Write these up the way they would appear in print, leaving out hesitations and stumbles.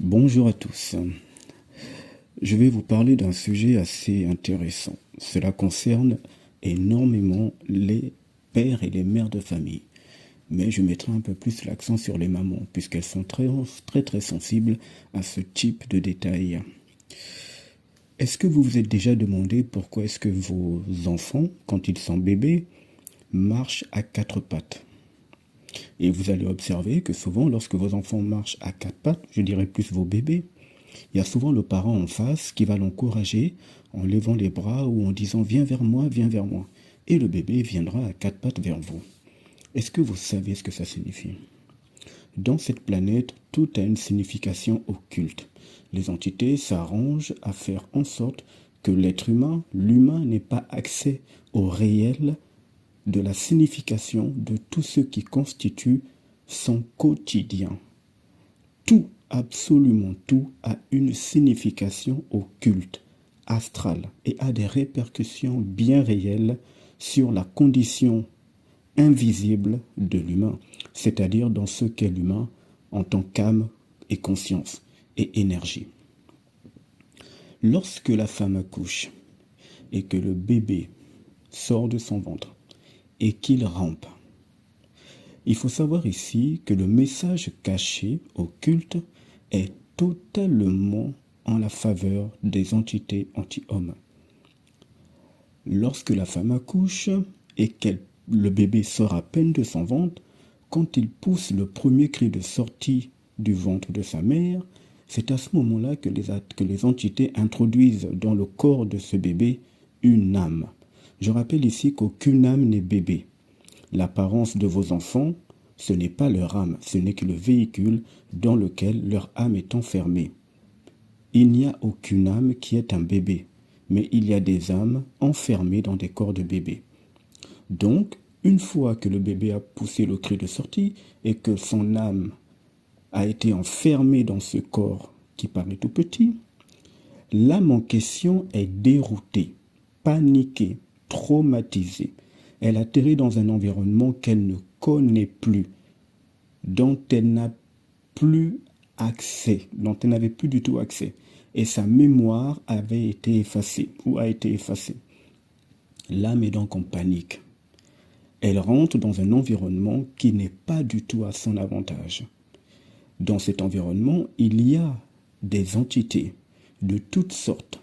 Bonjour à tous. Je vais vous parler d'un sujet assez intéressant. Cela concerne énormément les pères et les mères de famille. Mais je mettrai un peu plus l'accent sur les mamans, puisqu'elles sont très sensibles à ce type de détails. Est-ce que vous vous êtes déjà demandé pourquoi est-ce que vos enfants, quand ils sont bébés, marchent à quatre pattes? Et vous allez observer que souvent, lorsque vos enfants marchent à quatre pattes, je dirais plus vos bébés, il y a souvent le parent en face qui va l'encourager en levant les bras ou en disant viens vers moi, viens vers moi. Et le bébé viendra à quatre pattes vers vous. Est-ce que vous savez ce que ça signifie? Dans cette planète, tout a une signification occulte. Les entités s'arrangent à faire en sorte que l'humain n'ait pas accès au réel de la signification de tout ce qui constitue son quotidien. Tout, absolument tout, a une signification occulte, astrale, et a des répercussions bien réelles sur la condition invisible de l'humain, c'est-à-dire dans ce qu'est l'humain en tant qu'âme et conscience et énergie. Lorsque la femme accouche et que le bébé sort de son ventre et qu'il rampe, il faut savoir ici que le message caché, occulte, est totalement en la faveur des entités anti-hommes. Lorsque la femme accouche et que le bébé sort à peine de son ventre, quand il pousse le premier cri de sortie du ventre de sa mère, c'est à ce moment-là que les entités introduisent dans le corps de ce bébé une âme. Je rappelle ici qu'aucune âme n'est bébé. L'apparence de vos enfants, ce n'est pas leur âme, ce n'est que le véhicule dans lequel leur âme est enfermée. Il n'y a aucune âme qui est un bébé, mais il y a des âmes enfermées dans des corps de bébés. Donc, une fois que le bébé a poussé le cri de sortie et que son âme a été enfermée dans ce corps qui paraît tout petit, l'âme en question est déroutée, paniquée, traumatisée. Elle atterrit dans un environnement qu'elle ne connaît plus, dont elle n'a plus accès, dont elle n'avait plus du tout accès. Et sa mémoire avait été effacée ou a été effacée. L'âme est donc en panique. Elle rentre dans un environnement qui n'est pas du tout à son avantage. Dans cet environnement, il y a des entités de toutes sortes.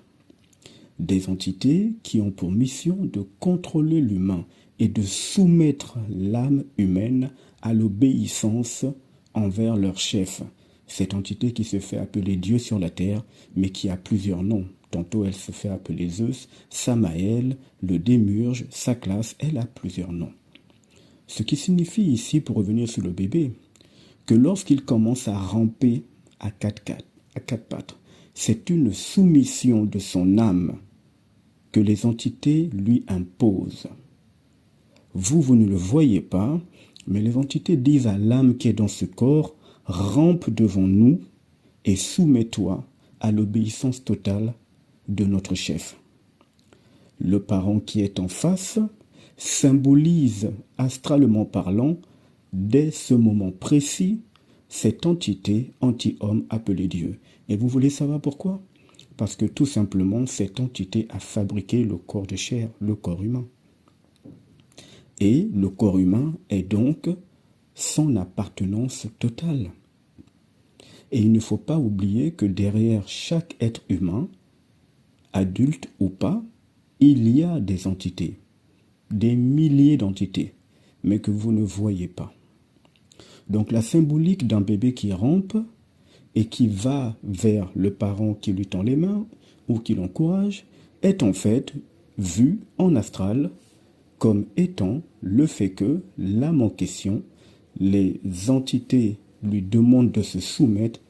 Des entités qui ont pour mission de contrôler l'humain et de soumettre l'âme humaine à l'obéissance envers leur chef. Cette entité qui se fait appeler Dieu sur la terre, mais qui a plusieurs noms. Tantôt elle se fait appeler Zeus, Samaël, le démurge, sa classe, elle a plusieurs noms. Ce qui signifie ici, pour revenir sur le bébé, que lorsqu'il commence à ramper à quatre pattes, c'est une soumission de son âme que les entités lui imposent. Vous ne le voyez pas, mais les entités disent à l'âme qui est dans ce corps, rampe devant nous et soumets-toi à l'obéissance totale de notre chef. Le parent qui est en face symbolise, astralement parlant, dès ce moment précis, cette entité anti-homme appelée Dieu. Et vous voulez savoir pourquoi? Parce que tout simplement, cette entité a fabriqué le corps de chair, le corps humain. Et le corps humain est donc son appartenance totale. Et il ne faut pas oublier que derrière chaque être humain, adulte ou pas, il y a des entités, des milliers d'entités, mais que vous ne voyez pas. Donc la symbolique d'un bébé qui rampe et qui va vers le parent qui lui tend les mains ou qui l'encourage est en fait vue en astral comme étant le fait que l'âme en question, les entités lui demandent de se soumettre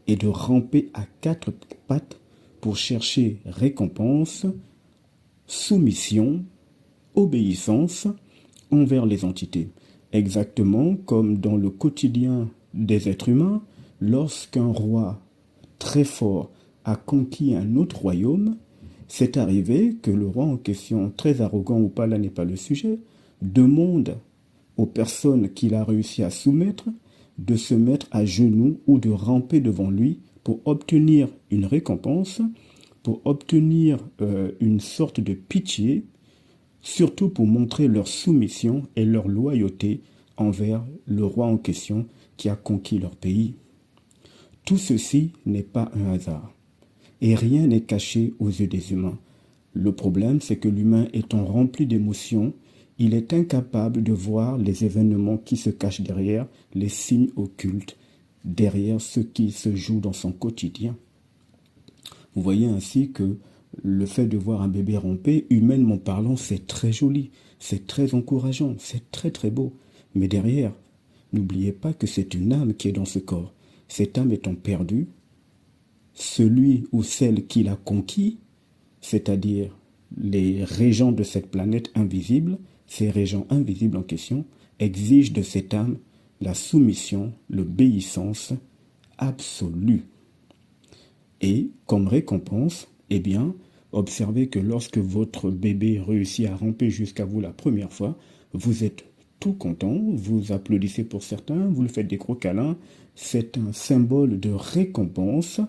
et de ramper à quatre pattes pour chercher récompense, soumission, obéissance envers les entités. Exactement comme dans le quotidien des êtres humains, lorsqu'un roi très fort a conquis un autre royaume, c'est arrivé que le roi en question, très arrogant ou pas, là n'est pas le sujet, demande aux personnes qu'il a réussi à soumettre de se mettre à genoux ou de ramper devant lui pour obtenir une récompense, pour obtenir une sorte de pitié, surtout pour montrer leur soumission et leur loyauté envers le roi en question qui a conquis leur pays. Tout ceci n'est pas un hasard, et rien n'est caché aux yeux des humains. Le problème, c'est que l'humain étant rempli d'émotions, il est incapable de voir les événements qui se cachent derrière les signes occultes, derrière ce qui se joue dans son quotidien. Vous voyez ainsi que le fait de voir un bébé ramper, humainement parlant, c'est très joli, c'est très encourageant, c'est très très beau. Mais derrière, n'oubliez pas que c'est une âme qui est dans ce corps. Cette âme étant perdue, celui ou celle qui l'a conquis, c'est-à-dire les régents de cette planète invisible, ces régents invisibles en question, exigent de cette âme la soumission, l'obéissance absolue. Et comme récompense, eh bien, observez que lorsque votre bébé réussit à ramper jusqu'à vous la première fois, vous êtes tout content, vous applaudissez pour certains, vous lui faites des gros câlins. C'est un symbole de récompense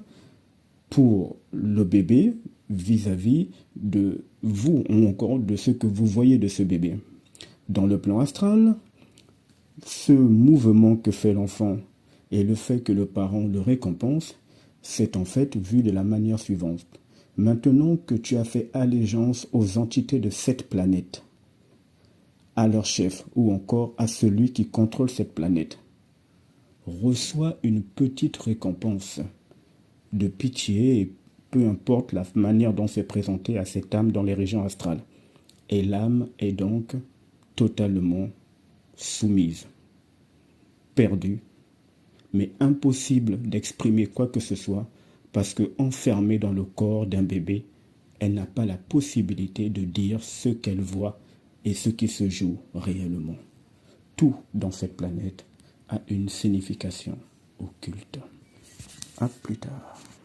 pour le bébé vis-à-vis de vous ou encore de ce que vous voyez de ce bébé. Dans le plan astral, ce mouvement que fait l'enfant et le fait que le parent le récompense, c'est en fait vu de la manière suivante. Maintenant que tu as fait allégeance aux entités de cette planète, à leur chef ou encore à celui qui contrôle cette planète, reçois une petite récompense de pitié, et peu importe la manière dont c'est présenté à cette âme dans les régions astrales. Et l'âme est donc totalement soumise, perdue, mais impossible d'exprimer quoi que ce soit parce que enfermée dans le corps d'un bébé, elle n'a pas la possibilité de dire ce qu'elle voit et ce qui se joue réellement. Tout dans cette planète a une signification occulte. À plus tard.